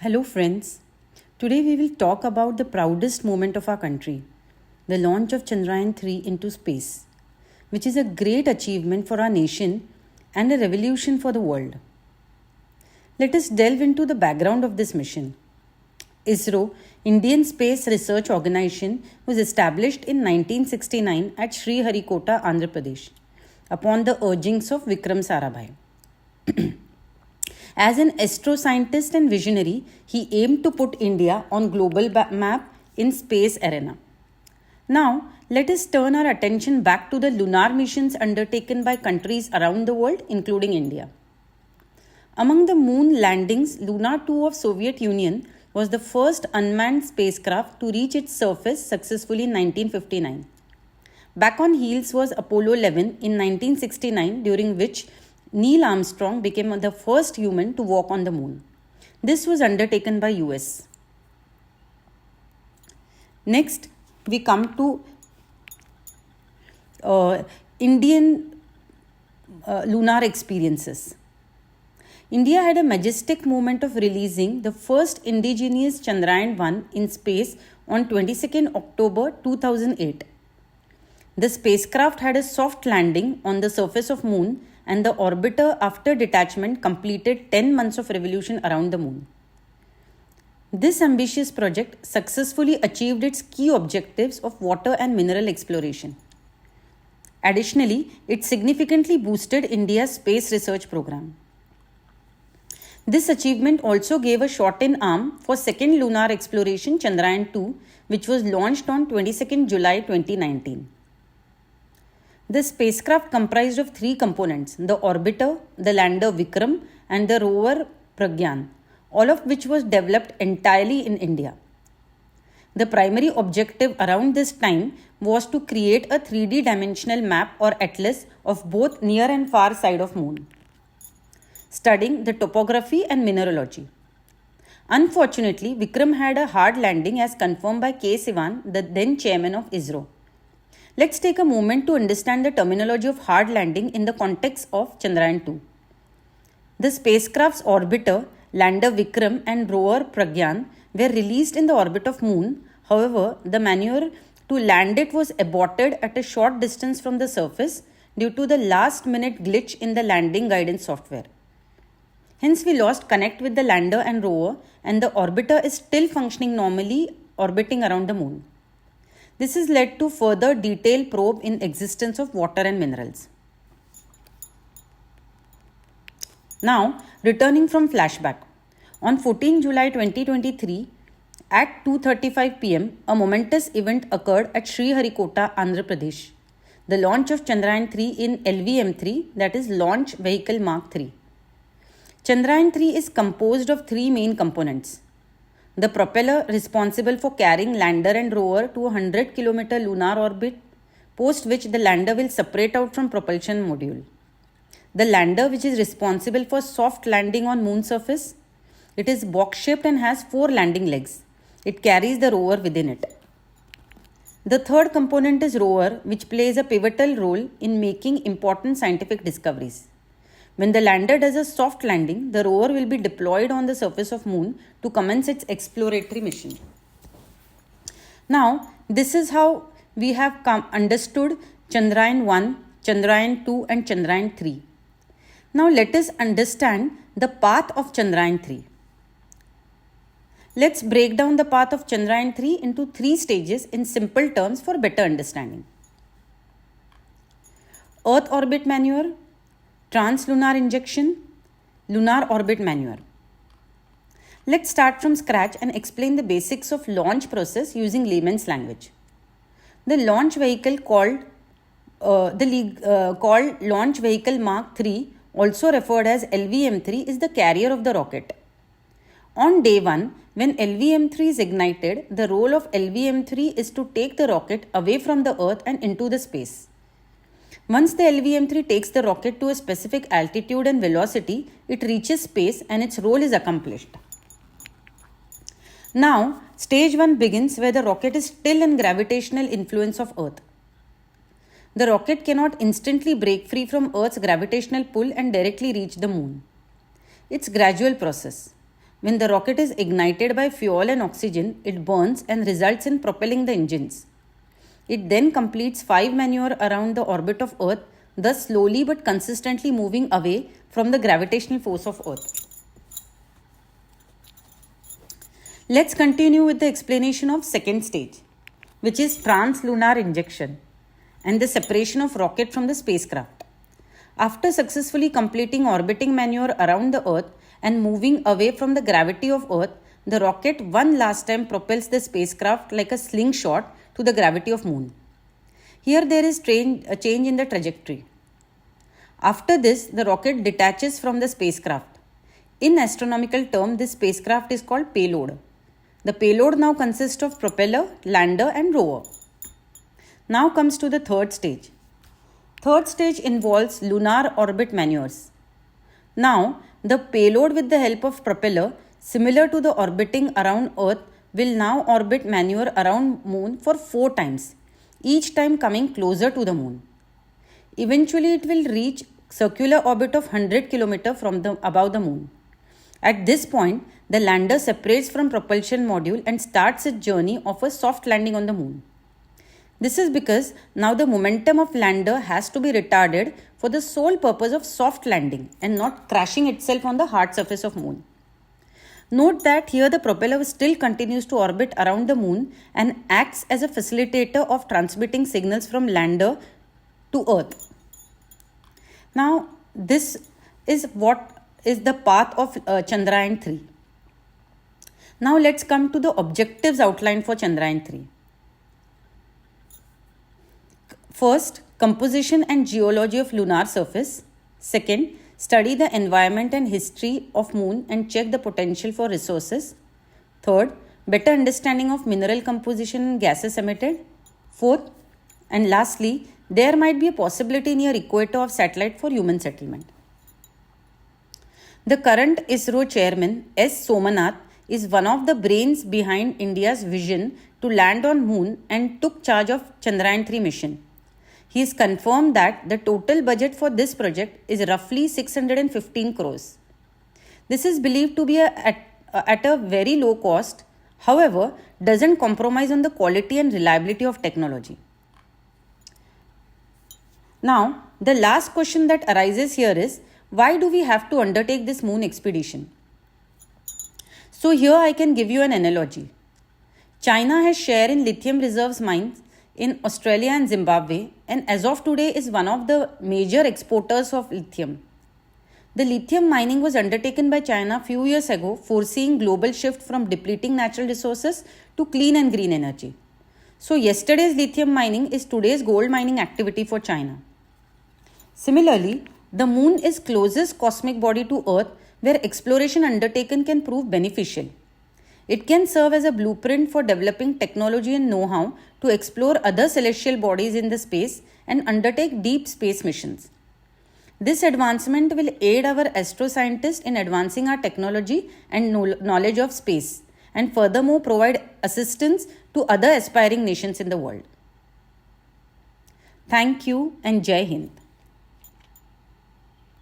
Hello, friends. Today we will talk about the proudest moment of our country, the launch of Chandrayaan 3 into space, which is a great achievement for our nation and a revolution for the world. Let us delve into the background of this mission. ISRO, Indian Space Research Organization, was established in 1969 at Sriharikota, Andhra Pradesh, upon the urgings of Vikram Sarabhai. As an astroscientist and visionary, he aimed to put India on global map in space arena. Now, let us turn our attention back to the lunar missions undertaken by countries around the world, including India. Among the moon landings, Luna 2 of Soviet Union was the first unmanned spacecraft to reach its surface successfully in 1959. Back on heels was Apollo 11 in 1969, during which Neil Armstrong became the first human to walk on the moon. This was undertaken by US. Next, we come to Indian lunar experiences. India had a majestic moment of releasing the first indigenous Chandrayaan 1 in space on 22nd October 2008. The spacecraft had a soft landing on the surface of moon, and the orbiter after detachment completed 10 months of revolution around the moon. This ambitious project successfully achieved its key objectives of water and mineral exploration. Additionally, it significantly boosted India's space research program. This achievement also gave a shot in arm for second lunar exploration Chandrayaan 2, which was launched on 22nd July 2019. The spacecraft comprised of three components: the orbiter, the lander Vikram, and the rover Pragyan, all of which was developed entirely in India. The primary objective around this time was to create a 3D dimensional map or atlas of both near and far side of moon, studying the topography and mineralogy. Unfortunately, Vikram had a hard landing as confirmed by K. Sivan, the then chairman of ISRO. Let's take a moment to understand the terminology of hard landing in the context of Chandrayaan 2. The spacecraft's orbiter, lander Vikram and rover Pragyan were released in the orbit of moon. However, the maneuver to land it was aborted at a short distance from the surface due to the last-minute glitch in the landing guidance software. Hence, we lost connect with the lander and rover, and the orbiter is still functioning normally, orbiting around the moon. This has led to further detailed probe in existence of water and minerals. Now, returning from flashback. On 14 July 2023, at 2:35 pm, a momentous event occurred at Sriharikota, Andhra Pradesh. The launch of Chandrayaan 3 in LVM-3, that is Launch Vehicle Mark 3. Chandrayaan 3 is composed of three main components: the propeller, responsible for carrying lander and rover to a 100 km lunar orbit, post which the lander will separate out from propulsion module. The lander, which is responsible for soft landing on moon surface. It is box-shaped and has 4 landing legs. It carries the rover within it. The third component is rover, which plays a pivotal role in making important scientific discoveries. When the lander does a soft landing, the rover will be deployed on the surface of moon to commence its exploratory mission. Now, this is how we have understood Chandrayaan 1, Chandrayaan 2 and Chandrayaan 3. Now, let us understand the path of Chandrayaan 3. Let's break down the path of Chandrayaan 3 into 3 stages in simple terms for better understanding. Earth orbit maneuver, translunar injection, lunar orbit maneuver. Let's start from scratch and explain the basics of launch process using layman's language. The launch vehicle called Launch Vehicle Mark 3, also referred as LVM-3, is the carrier of the rocket. On day 1, when LVM-3 is ignited, the role of LVM-3 is to take the rocket away from the Earth and into the space. Once the LVM-3 takes the rocket to a specific altitude and velocity, it reaches space and its role is accomplished. Now, stage 1 begins where the rocket is still in gravitational influence of Earth. The rocket cannot instantly break free from Earth's gravitational pull and directly reach the moon. It's a gradual process. When the rocket is ignited by fuel and oxygen, it burns and results in propelling the engines. It then completes 5 maneuver around the orbit of Earth, thus slowly but consistently moving away from the gravitational force of Earth. Let's continue with the explanation of second stage, which is translunar injection and the separation of rocket from the spacecraft. After successfully completing orbiting maneuver around the Earth and moving away from the gravity of Earth, the rocket one last time propels the spacecraft like a slingshot to the gravity of Moon. Here there is a change in the trajectory. After this, the rocket detaches from the spacecraft. In astronomical term, this spacecraft is called payload. The payload now consists of propeller, lander and rover. Now comes to the third stage. Third stage involves lunar orbit maneuvers. Now, the payload with the help of propeller, similar to the orbiting around Earth, will now orbit maneuver around Moon for 4 times, each time coming closer to the Moon. Eventually, it will reach circular orbit of 100 km from above the Moon. At this point, the lander separates from propulsion module and starts its journey of a soft landing on the Moon. This is because now the momentum of lander has to be retarded for the sole purpose of soft landing and not crashing itself on the hard surface of Moon. Note that here the propeller still continues to orbit around the Moon and acts as a facilitator of transmitting signals from lander to Earth. Now, this is what is the path of Chandrayaan 3. Now, let's come to the objectives outlined for Chandrayaan 3. First, composition and geology of lunar surface. Second, study the environment and history of Moon and check the potential for resources. Third, better understanding of mineral composition and gases emitted. Fourth, and lastly, there might be a possibility near equator of satellite for human settlement. The current ISRO chairman S. Somanath is one of the brains behind India's vision to land on Moon and took charge of Chandrayaan 3 mission. He has confirmed that the total budget for this project is roughly 615 crores. This is believed to be at a very low cost, however, doesn't compromise on the quality and reliability of technology. Now, the last question that arises here is, why do we have to undertake this Moon expedition? So here I can give you an analogy. China has share in lithium reserves mines in Australia and Zimbabwe, and as of today is one of the major exporters of lithium. The lithium mining was undertaken by China a few years ago, foreseeing global shift from depleting natural resources to clean and green energy. So yesterday's lithium mining is today's gold mining activity for China. Similarly, the Moon is closest cosmic body to Earth where exploration undertaken can prove beneficial. It can serve as a blueprint for developing technology and know-how to explore other celestial bodies in the space and undertake deep space missions. This advancement will aid our astroscientists in advancing our technology and knowledge of space, and furthermore provide assistance to other aspiring nations in the world. Thank you and Jai Hind.